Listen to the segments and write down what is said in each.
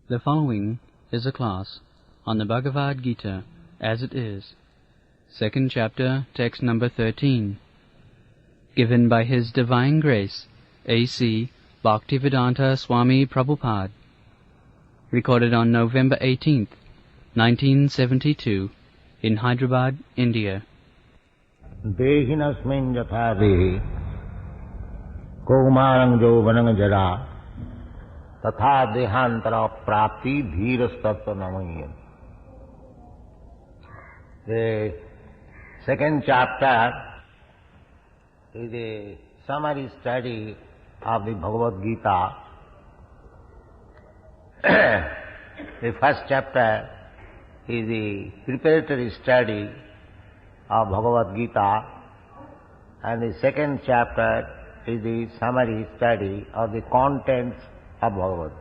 The following is a class on the Bhagavad Gita as it is, second chapter, text number 13, given by His Divine Grace, A.C. Bhaktivedanta Swami Prabhupada, recorded on November 18th, 1972, in Hyderabad, India. Dehinasmin yatha dehi kaumarang jauvanang jara tatha dehantara prapti dhirastattva namayam. The second chapter is a summary study of the Bhagavad Gita. The first chapter is the preparatory study of Bhagavad Gita, and the second chapter is the summary study of the contents of Bhagavad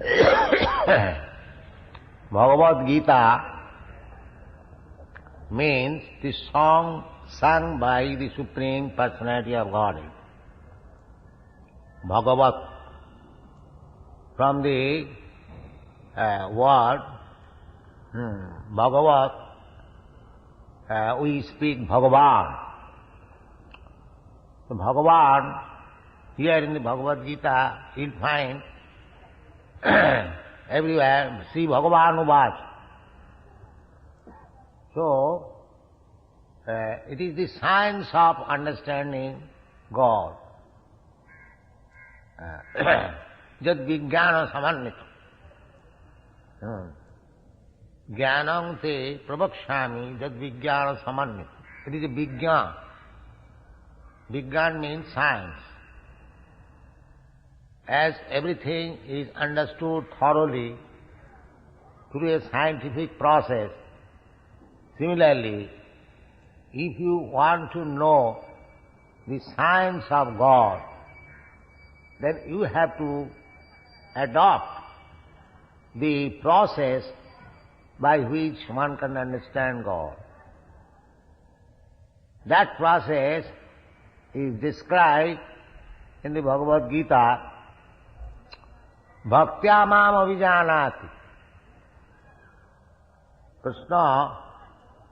Gita. Bhagavad Gita means the song sung by the Supreme Personality of Godhead. Bhagavat, from the word Bhagavat, we speak Bhagavan. So Bhagavan, here in the Bhagavad Gita, you'll find everywhere, Sri Bhagavan Uvach. So, it is the science of understanding God. Jad vijnana samannita. Jnanam te pravakshami jad vijnana samannita. It is a vijnana. Vijnana means science. As everything is understood thoroughly through a scientific process, similarly, if you want to know the science of God, then you have to adopt the process by which one can understand God. That process is described in the Bhagavad Gita, Bhaktya mam avijanati. Krishna,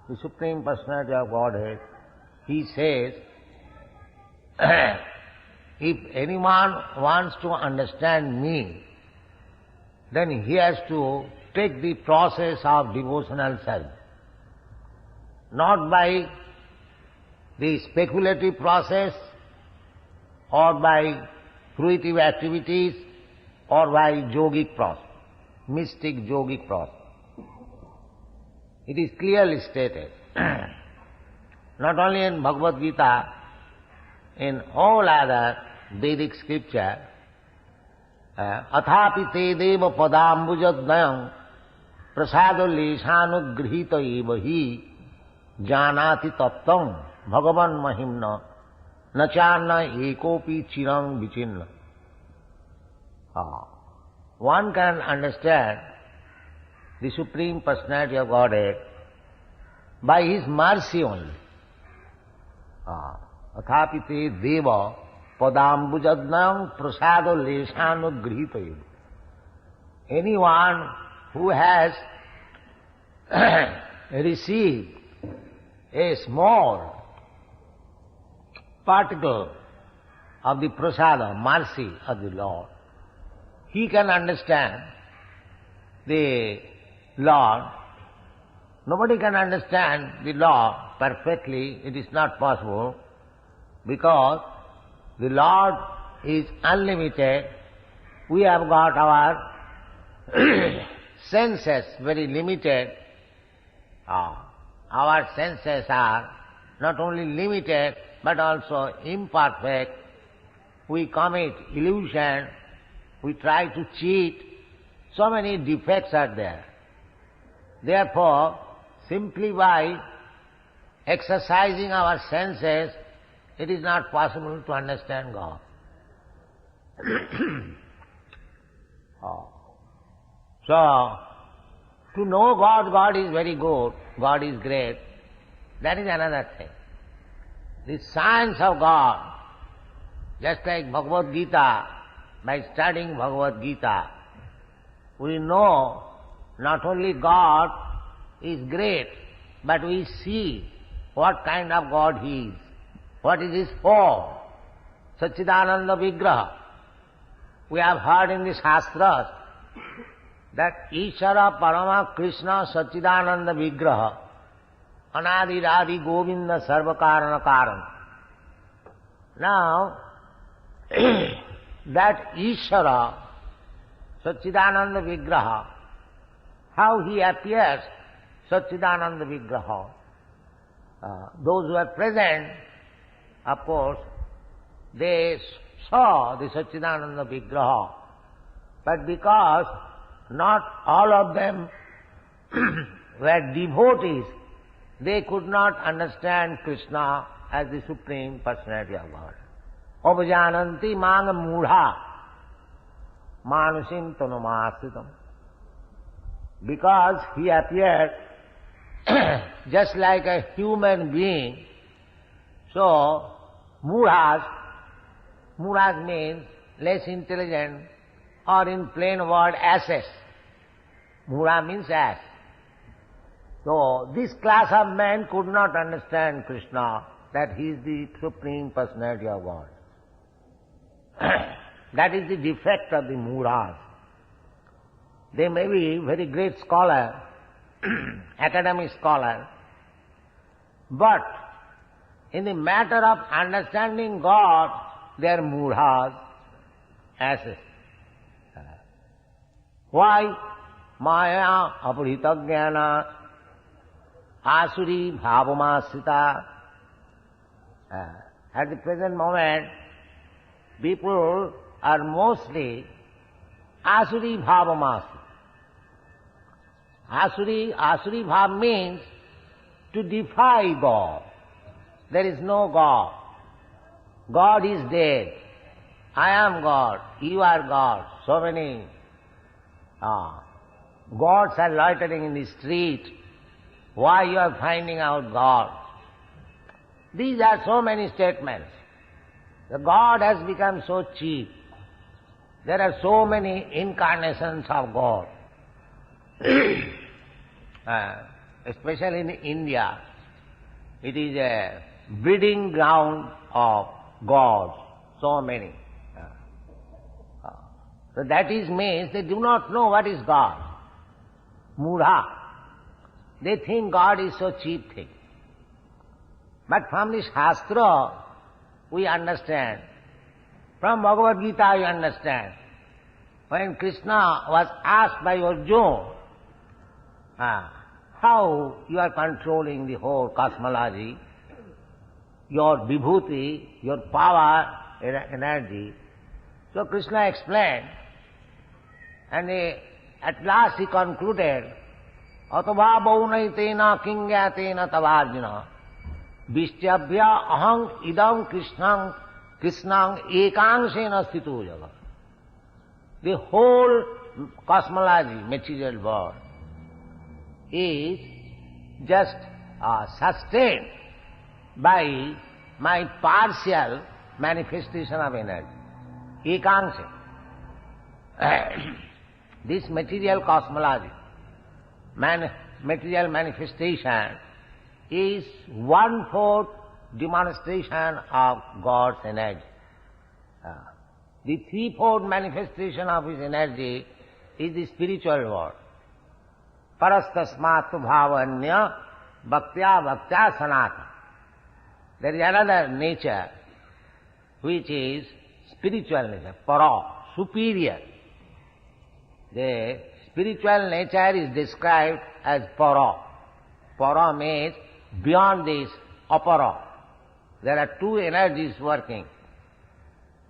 the Supreme Personality of Godhead, he says, if anyone wants to understand me, then he has to take the process of devotional service. Not by the speculative process, or by fruitive activities, or by yogic process, mystic yogic process. It is clearly stated, not only in Bhagavad Gita, in all other Vedic scripture, athapi te deva padambujadnayam prasado leshanugrihita eva hi janati tattam bhagavan mahimna nachana ekopi chirang vichinna. One can understand the Supreme Personality of Godhead by His mercy only. Athapi te deva padambujadnam prasado leshanugrihita. Anyone who has received a small particle of the prasada, mercy of the Lord, he can understand the Lord. Nobody can understand the Lord perfectly. It is not possible, because the Lord is unlimited. We have got our senses very limited. Our senses are not only limited but also imperfect. We commit illusion, we try to cheat. So many defects are there. Therefore, simply by exercising our senses, it is not possible to understand God. So, to know God, God is very good, God is great, that is another thing. The science of God, just like Bhagavad Gita by studying Bhagavad Gita, we know not only God is great, but we see what kind of God He is, what is His form, Satchidananda Vigraha. We have heard in the Shastras that Ishara Parama Krishna Satchidananda Vigraha Anadi Radi Govinda Sarvakarana Karana. Now, that Ishara Satchidananda Vigraha, how He appears, Satchidananda Vigraha. Those who are present, of course, they saw the Satchidananda Vigraha, but because not all of them were devotees, they could not understand Krishna as the Supreme Personality of God. Avajananti manga mudha manusim tanumasitam. Because He appeared just like a human being, so mudhas means less intelligent, or in plain word, asses. Mudha means ass. So this class of men could not understand Krishna, that He is the Supreme Personality of God. That is the defect of the mudhas. They may be very great scholar, academic scholar, but in the matter of understanding God, they are mudhas, asses. Why? Maya aparita jnana asuri bhavamasita. At the present moment, people are mostly asuri bhavamasita. Asuri bhav means to defy God. There is no God. God is dead. I am God. You are God. So many gods are loitering in the street. Why you are finding out God? These are so many statements. The God has become so cheap. There are so many incarnations of God. Especially in India, it is a breeding ground of gods, so many. So that means they do not know what is God. Mudha. They think God is so cheap thing. But from the Shastra, we understand. From Bhagavad Gita, you understand. When Krishna was asked by Arjuna, how you are controlling the whole cosmology, your vibhuti, your power, energy. So Krishna explained, and at last he concluded, Atava baunaitena kingyatena tavarjuna Vishyabhya aham idam krishnang ekangsena sthitu jagat. The whole cosmology, material world, is just sustained by my partial manifestation of energy. Ekangsha. This material cosmology, material manifestation, is 1/4 demonstration of God's energy. The 3/4 manifestation of His energy is the spiritual world. Parastasmatu bhavanya bhaktya bhaktya sanatana. There is another nature which is spiritual nature, para, superior. The spiritual nature is described as para. Para means beyond this, apara. There are two energies working,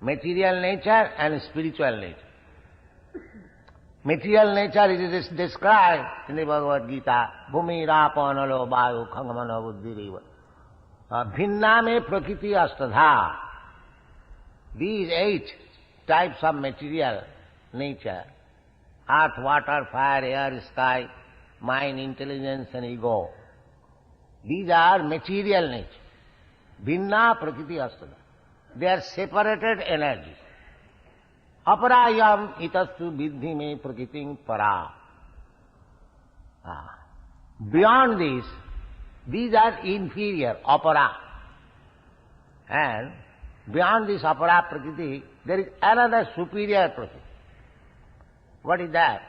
material nature and spiritual nature. Material nature is described in the Bhagavad Gita, bhumi rapanalo vayu khangamana buddhiriva. Bhinna me prakriti astadha. These 8 types of material nature, earth, water, fire, air, sky, mind, intelligence and ego. These are material nature. Bhinna prakriti astadha. They are separated energies. Aparayam itastu vidhi me prakritim para. Beyond this, these are inferior, apara. And beyond this apara prakriti, there is another superior prakriti. What is that?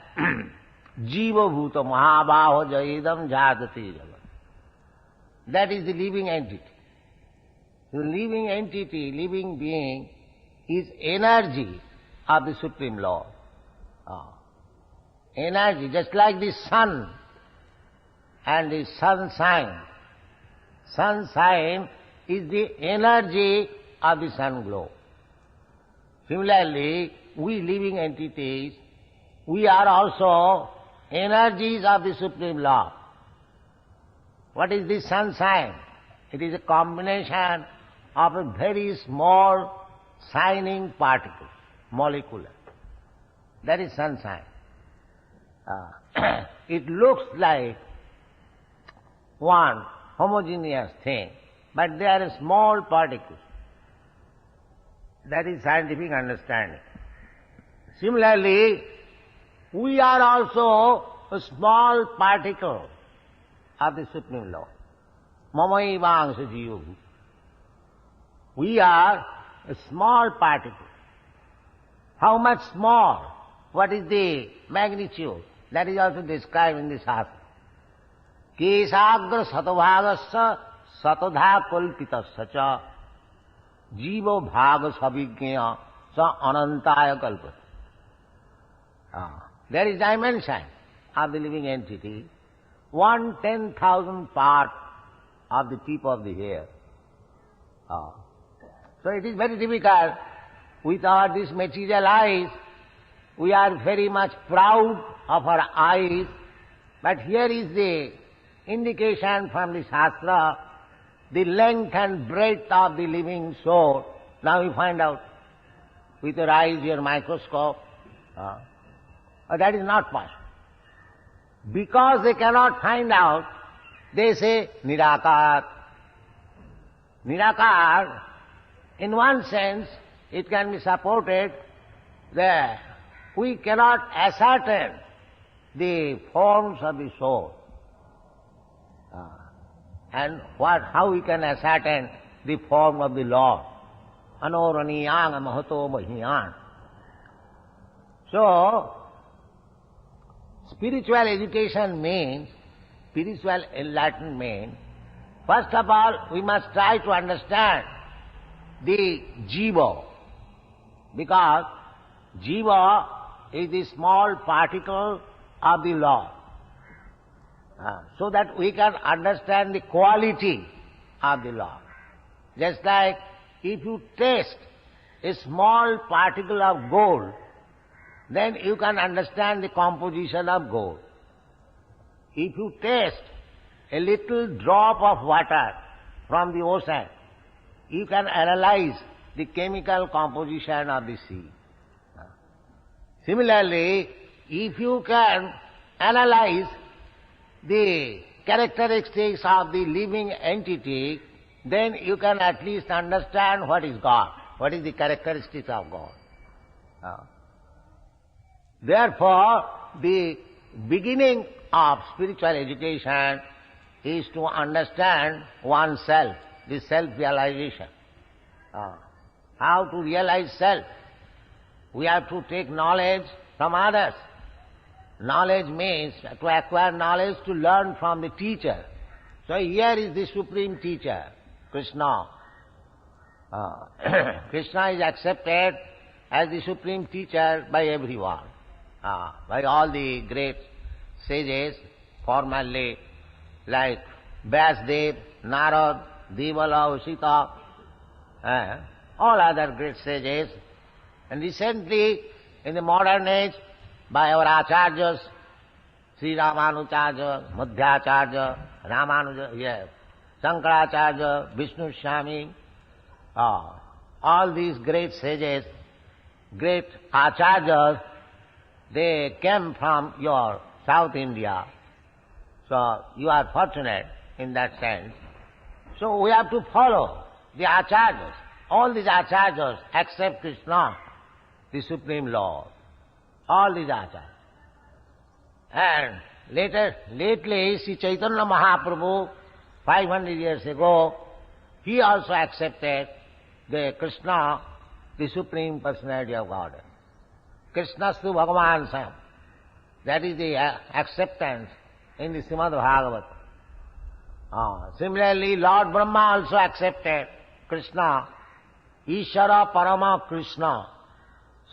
Jiva bhuta mahabaho jaidam jadati jagat. That is the living entity. The living entity, living being, is energy of the Supreme Lord. Energy, just like the sun and the sunshine. Sunshine is the energy of the sun glow. Similarly, we living entities, we are also energies of the Supreme Lord. What is this sunshine? It is a combination of a very small shining particle, molecular. That is sunshine. It looks like one homogeneous thing, but they are small particles. That is scientific understanding. Similarly, we are also a small particle of the Supreme Lord. Mamaivangsha jiva. We are a small particle. How much small? What is the magnitude? That is also described in the Shastra. Kesagra satabhagasya satadha kalpitasya cha jiva bhaga sabhignya sa anantaya kalpata. There is dimension of the living entity, 1/10,000 part of the tip of the hair. So it is very difficult. With this material eyes, we are very much proud of our eyes, but here is the indication from the Shastra, the length and breadth of the living soul. Now you find out with your eyes, your microscope. That is not possible. Because they cannot find out, they say Nirakar. Nirakar, in one sense, it can be supported that we cannot ascertain the forms of the soul. And how we can ascertain the form of the Lord? Anoraniyang mahato mahiyan. So, spiritual education means, spiritual enlightenment, first of all, we must try to understand the jiva, because jiva is the small particle of the Lord, so that we can understand the quality of the Lord. Just like if you taste a small particle of gold, then you can understand the composition of gold. If you taste a little drop of water from the ocean, you can analyze the chemical composition of the sea. Similarly, if you can analyze the characteristics of the living entity, then you can at least understand what is God, what is the characteristics of God. Therefore, the beginning of spiritual education is to understand oneself, the self-realization. How to realize self? We have to take knowledge from others. Knowledge means to acquire knowledge, to learn from the teacher. So here is the supreme teacher, Krishna. Krishna is accepted as the supreme teacher by everyone, by all the great sages, formerly like Vyasdev, Narad, Devala, Usita, all other great sages. And recently, in the modern age, by our acharyas, Sri Ramanujarya, Madhyacharya, Ramanuja, Shankaracharya, Vishnu Swami, all these great sages, great acharyas, they came from your South India. So you are fortunate in that sense. So we have to follow the acharyas. All these acharyas accept Krishna the Supreme Lord. All these acharyas. And lately, Sri Chaitanya Mahaprabhu, 500 years ago, he also accepted the Krishna, the Supreme Personality of Godhead. Krishnastu Bhagavan Sam. That is the acceptance in the Srimad Bhagavatam. Similarly, Lord Brahma also accepted Krishna, Ishara Parama Krishna,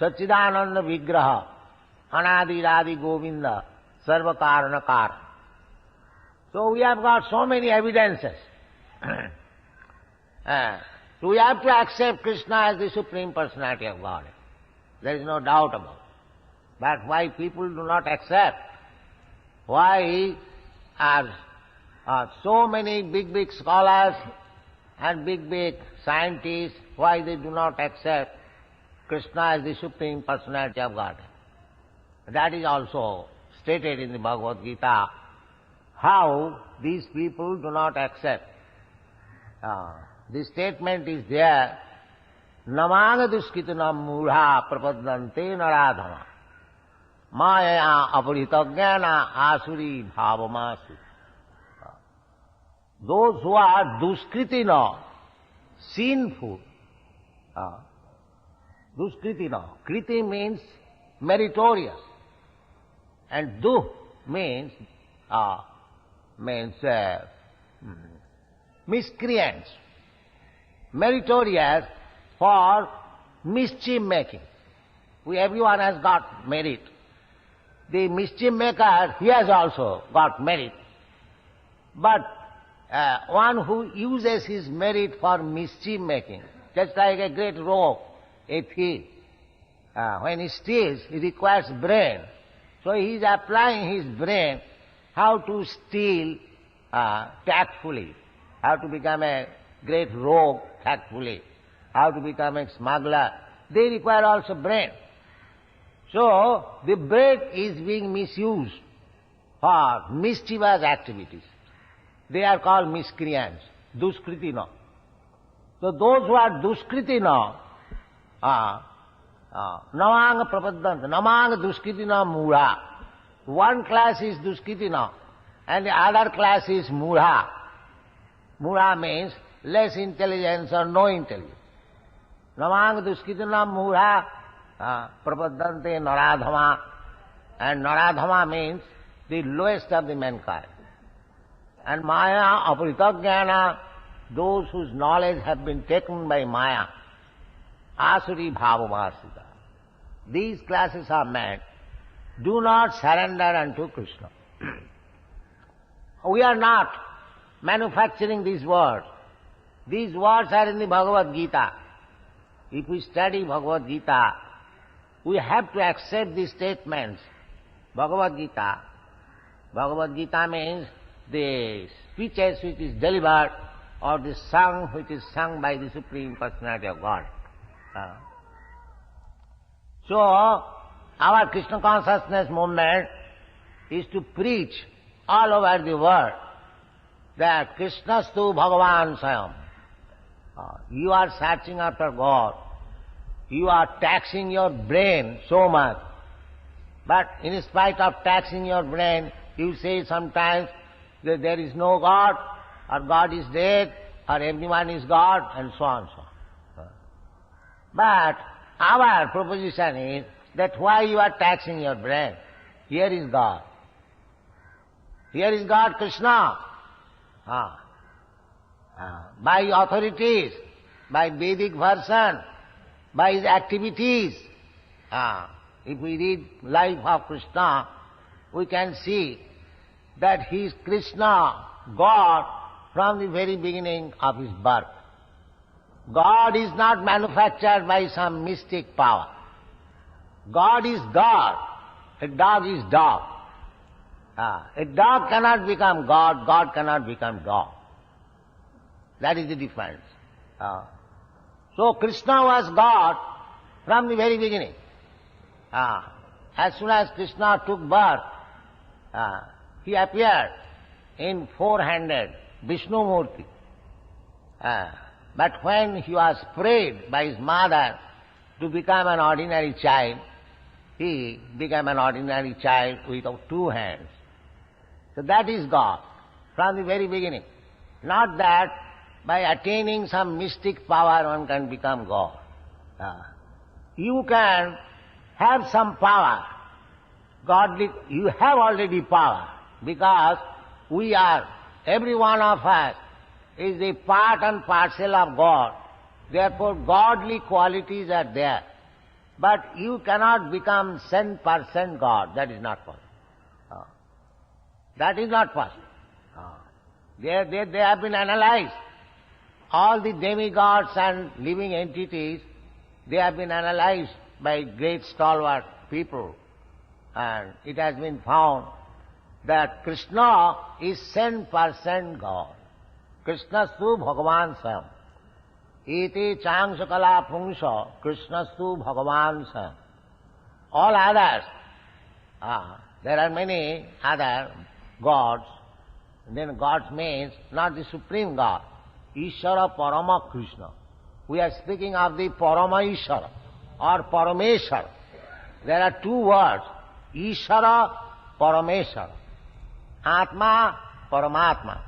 Sachidananda Vigraha, Anadi Radhi Govinda, Sarva Karana Kara. So we have got so many evidences. So we have to accept Krishna as the Supreme Personality of God. There is no doubt about it. But why people do not accept? Why are so many big scholars and big scientists, why they do not accept Krishna as the Supreme Personality of God? That is also stated in the Bhagavad Gita, how these people do not accept. The statement is there, Namanga duskitanam mudha prapadante naradhama maya aparitagyana asuri bhavamasu. Those who are duskritina, sinful, duskritina, kriti means meritorious, and du means miscreants, meritorious for mischief making. Everyone has got merit. The mischief maker, he has also got merit. But one who uses his merit for mischief making, just like a great rogue, a thief, when he steals, he requires brain. So he is applying his brain how to steal tactfully, how to become a great rogue tactfully, how to become a smuggler. They require also brain. So the brain is being misused for mischievous activities. They are called miscreants, duskritina. So those who are duskritina, namanga prapadanta, namanga duskritina mudha. One class is duskritina and the other class is mudha. Mudha means less intelligence or no intelligence. Namanga duskritina mudha prapadante naradhama. And naradhama means the lowest of the mankind. And maya aparitagyana, those whose knowledge have been taken by maya. Asuri bhavamasita. These classes are men. Do not surrender unto Krishna. We are not manufacturing these words. These words are in the Bhagavad Gita. If we study Bhagavad Gita, we have to accept these statements. Bhagavad Gita. Bhagavad Gita means the speeches which is delivered or the song which is sung by the Supreme Personality of God. So, our Krishna consciousness movement is to preach all over the world that Krishnastu Bhagavan Swayam. You are searching after God. You are taxing your brain so much. But in spite of taxing your brain, you say sometimes that there is no God, or God is dead, or everyone is God, and so on and so on. But our proposition is that why you are taxing your brain? Here is God. Here is God Krishna. By authorities, by Vedic version, by his activities. If we read life of Krishna, we can see that he is Krishna, God, from the very beginning of his birth. God is not manufactured by some mystic power. God is God. A dog is dog. A dog cannot become God, God cannot become dog. That is the difference. So Krishna was God from the very beginning. As soon as Krishna took birth, he appeared in four-handed Vishnu Murti. But when he was prayed by his mother to become an ordinary child. He became an ordinary child without two hands. So that is God from the very beginning. Not that by attaining some mystic power one can become God. You can have some power. Godly, you have already power because we are, every one of us is a part and parcel of God. Therefore godly qualities are there. But you cannot become 100% God. That is not possible. That is not possible. They have been analyzed. All the demigods and living entities, they have been analyzed by great stalwart people. And it has been found that Krishna is 100% God. Krishnastu Bhagavan Swayam. Iti Changsakala Pungsha Krishnastu Bhagavan Swayam. All others, there are many other gods. Then gods means not the supreme God. Ishvara Parama Krishna. We are speaking of the Parama Ishvara or Parameshwara. There are two words. Ishvara, Parameshwara. Atma, Paramatma.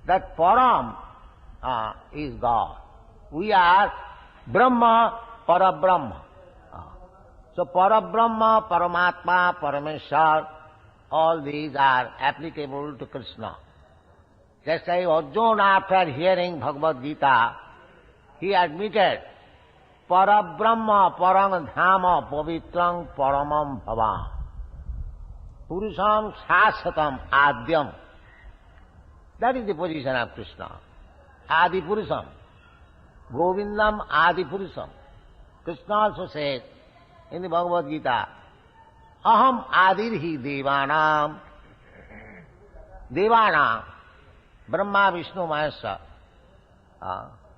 That Param is God. We are Brahma, Parabrahma. So Parabrahma, Paramatma, Parameshwar, all these are applicable to Krishna. Just like Arjuna, after hearing Bhagavad Gita, he admitted, Parabrahma, Parang Dhama, Pavitrang, Paramam Bhavam. Purusham Shasatam Adyam. That is the position of Krishna. Adi Purusham. Govindam Adi Purusham. Krishna also says in the Bhagavad Gita, Aham Adirhi Devanam. Devanam, Brahma, Vishnu, Maheshwar.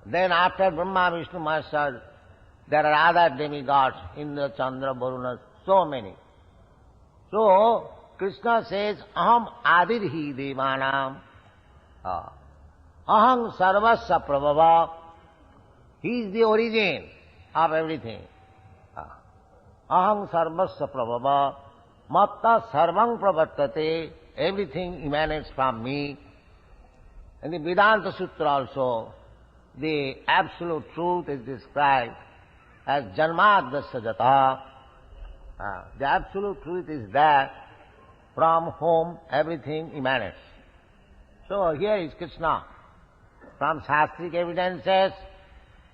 Then after Brahma, Vishnu, Maheshwar, there are other demigods, Indra, Chandra, Varuna, so many. So, Krishna says, Aham Adirhi Devanam. Aham Sarvasya Prabhava. He is the origin of everything. Aham Sarvasya Prabhava. Matta Sarvang Pravartate. Everything emanates from me. In the Vedanta Sutra also, the absolute truth is described as Janmadasya Jata. The absolute truth is that from whom everything emanates. So here is Krishna. From Shastric evidences,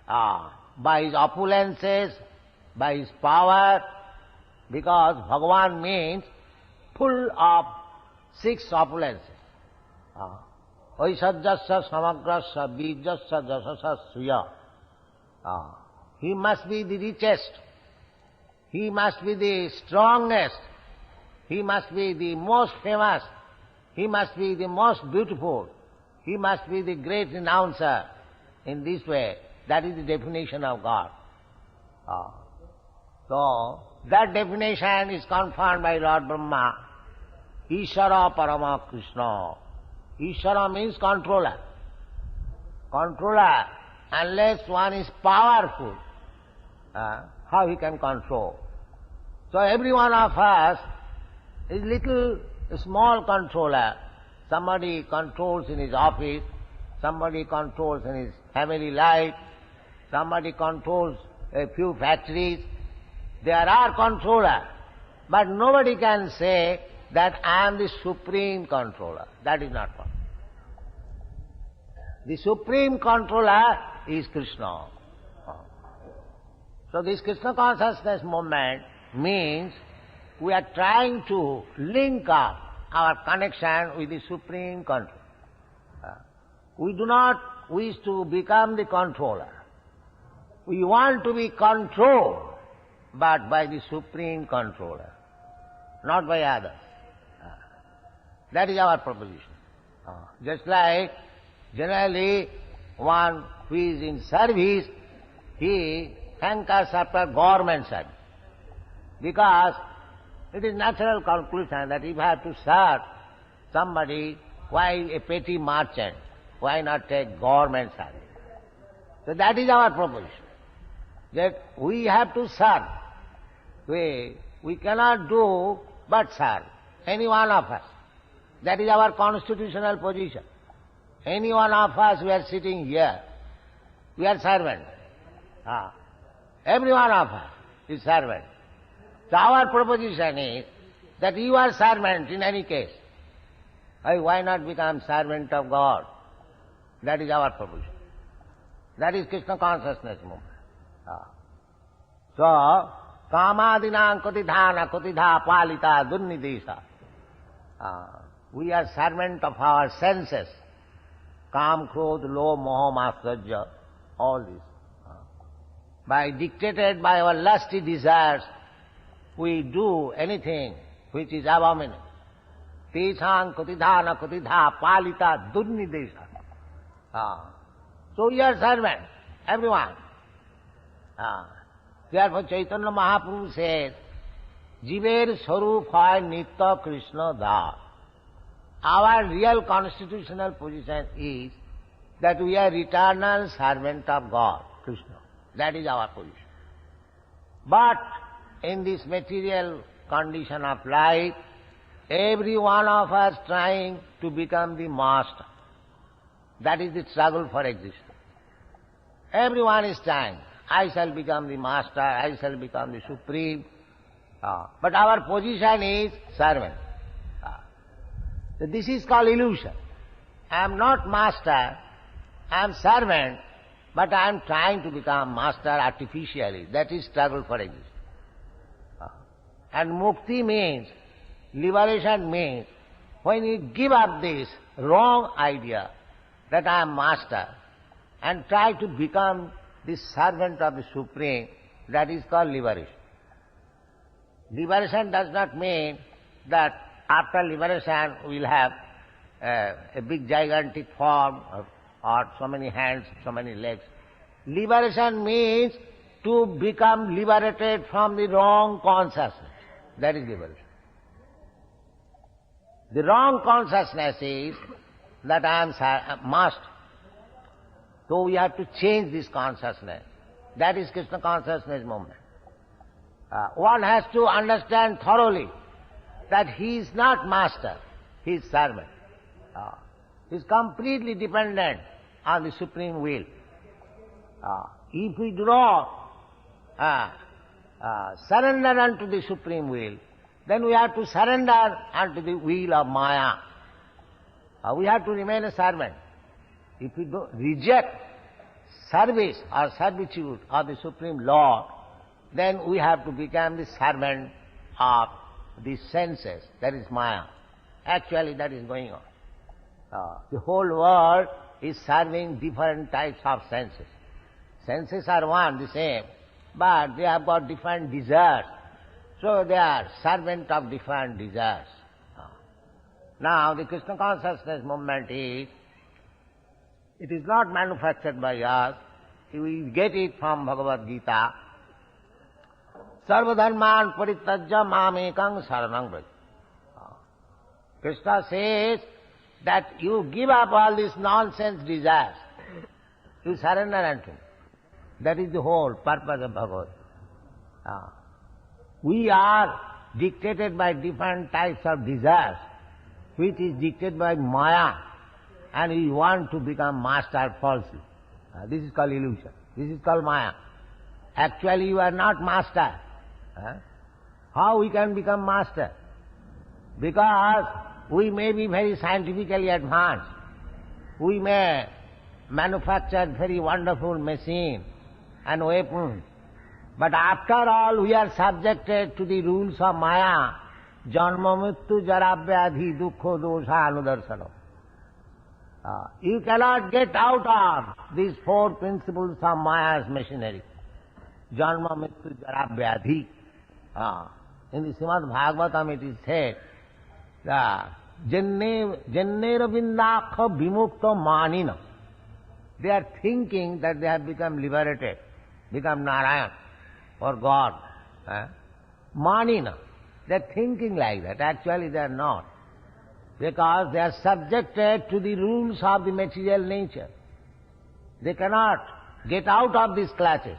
by his opulences, by his power, because Bhagavan means full of 6 opulences. Vaishajyasya samagrasya bijasya jasasya suya. He must be the richest. He must be the strongest. He must be the most famous. He must be the most beautiful. He must be the great renouncer. In this way, that is the definition of God. So, that definition is confirmed by Lord Brahma. Ishvara Parama Krishna. Ishvara means controller. Controller, unless one is powerful, how he can control? So every one of us is little small controller. Somebody controls in his office, somebody controls in his family life, somebody controls a few factories. There are controllers, but nobody can say that I am the supreme controller. That is not possible. The supreme controller is Krishna. So this Krishna consciousness movement means we are trying to link up our connection with the supreme controller. We do not wish to become the controller. We want to be controlled, but by the supreme controller, not by others. That is our proposition. Just like generally one who is in service, he hankers after government service. Because it is natural conclusion that if I have to serve somebody, why a petty merchant? Why not take government service? So that is our proposition. that we have to serve. We cannot do but serve, any one of us. That is our constitutional position. Any one of us, we are sitting here, we are servant. Every one of us is servant. So our proposition is that you are servant in any case. Why not become servant of God? That is our proposition. That is Krishna consciousness movement. So, kamadinam kotidhana kotidha palita dunnidesha. We are servant of our senses. Kam, krodh, lobh, moha, matsarya, all this. Dictated by our lusty desires, we do anything which is abominable. Tesham kotidhana kotidha palita dunnidesha. So we are servant, everyone. Therefore Chaitanya Mahaprabhu says, Jiver Sarup hai Nitya Krishna Das. Our real constitutional position is that we are eternal servant of God, Krishna. That is our position. But in this material condition of life, every one of us trying to become the master. That is the struggle for existence. Everyone is trying. I shall become the master, I shall become the supreme. But our position is servant. So this is called illusion. I am not master, I am servant, but I am trying to become master artificially. That is struggle for existence. And mukti means, liberation means, when you give up this wrong idea that I am master and try to become the servant of the Supreme, that is called liberation. Liberation does not mean that after liberation we will have a big gigantic form or so many hands, so many legs. Liberation means to become liberated from the wrong consciousness. That is liberation. The wrong consciousness is that I am master. So we have to change this consciousness. That is Krishna consciousness movement. One has to understand thoroughly that he is not master, he is servant. He is completely dependent on the supreme will. If we do not surrender unto the supreme will, then we have to surrender unto the will of Maya. We have to remain a servant. If we reject service or servitude of the Supreme Lord, then we have to become the servant of the senses. That is Maya. Actually, that is going on. The whole world is serving different types of senses. Senses are one, the same, but they have got different desires. So they are servant of different desires. Now, the Krishna consciousness movement is, it is not manufactured by us. We get it from Bhagavad Gita. Sarvadharman parityajya mamekam saranam vraja. Krishna says that you give up all these nonsense desires. You surrender unto me. That is the whole purpose of Bhagavad Gita. We are dictated by different types of desires, which is dictated by Maya, and we want to become master falsely. This is called illusion. This is called Maya. Actually, you are not master. How we can become master? Because we may be very scientifically advanced. We may manufacture very wonderful machine and weapons. But after all, we are subjected to the rules of Maya. Janma mrityu jara vyadhi dukkha dosha anudarsana. You cannot get out of these four principles of Maya's machinery. Janma mrityu jara vyadhi. In the Srimad Bhagavatam it is said that Jannera vindakha vimukta manina. They are thinking that they have become liberated, become Narayan or God. Manina. They are thinking like that. Actually they are not. Because they are subjected to the rules of the material nature. They cannot get out of these clutches.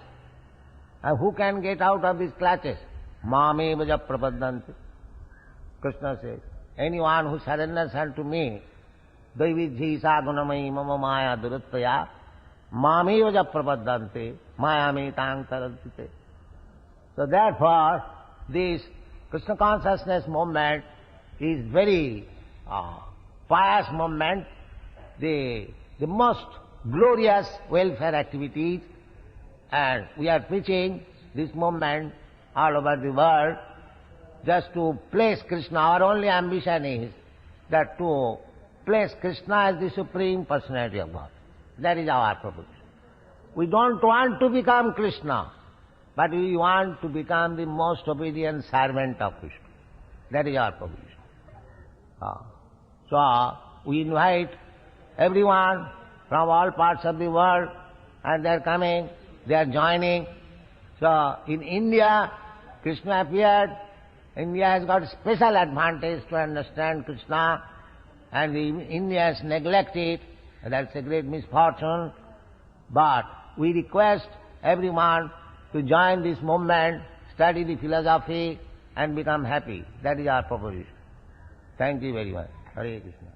And who can get out of these clutches? Mame vaja prapadanti. Krishna says, anyone who surrenders unto me, Daividhi sadhanamai mama maya duruttaya, mame vaja prapadanti, maya me tang tarantite. So therefore, this Krishna consciousness movement is very pious movement, the most glorious welfare activities, and we are preaching this movement all over the world just to place Krishna. Our only ambition is that to place Krishna as the Supreme Personality of God. That is our proposition. We don't want to become Krishna, but we want to become the most obedient servant of Krishna. That is our proposition. So we invite everyone from all parts of the world, and they are coming, they are joining. So in India, Krishna appeared. India has got special advantage to understand Krishna, and India has neglected. That's a great misfortune. But we request everyone to join this movement, study the philosophy, and become happy. That is our proposition. Thank you very much. Hare Krishna.